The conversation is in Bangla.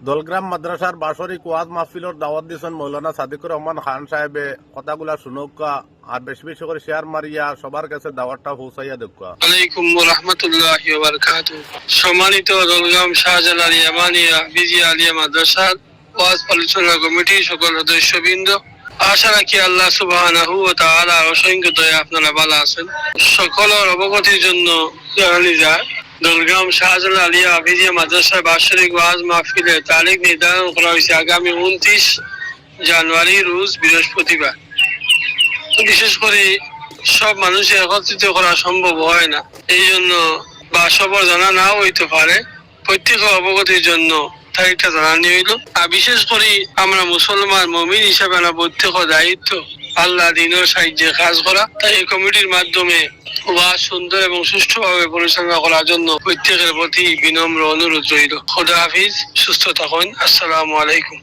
দলগ্রাম মাদ্রাসার বাসরিক ওয়াজ মাহফিলর দাওয়াত দিয়েছেন মৌলানা সাদিকুর রহমান খান সাহেবে। কথাগুলা শুনুকা আর বেশি বেশি করে শেয়ার মারিয়া সবার কাছে দাওয়াতটা পৌঁছাইয়া দেখা। আলাইকুম ওয়া রাহমাতুল্লাহি ওয়া বারাকাতুহু। সম্মানিত দলগ্রাম শাহজালাল ইয়ামানিয়া বিজি আলিয়া মাদ্রাসার ওয়াজ পরিচালনা কমিটির সকল সদস্যবৃন্দ, আশা রাখি আল্লাহ সুবহানাহু ওয়া তাআলার অসংখ্য দয়া আপনারা ভালো আছেন। সকলের অবগতির জন্য জানালি যায়, দলগ্রাম শাহজালাল আলিয়া হাফিজিয়া মাদ্রাসার বার্ষিক ওয়াজ মাহফিলের তারিখ নির্ধারণ করা হয়েছে আগামী 29 জানুয়ারি রোজ বৃহস্পতিবার। বিশেষ করে সব মানুষের একত্রিত করা সম্ভব হয় না, এই জন্য বা সবার জানা নাও হইতে পারে, প্রত্যেকের অবগতির জন্য তারিখটা জানানি হইল। আর বিশেষ করে আমরা মুসলমান মুমিন হিসাবে আমরা প্রত্যেকের দায়িত্ব আল্লাহ দিনের সাহায্যে কাজ করা। তাই এই কমিটির মাধ্যমে ওয়াজ সুন্দর এবং সুষ্ঠুভাবে পরিচালনা করার জন্য প্রত্যেকের প্রতি বিনম্র অনুরোধ রইল। খোদা হাফিজ, সুস্থ থাকুন। আসসালামু আলাইকুম।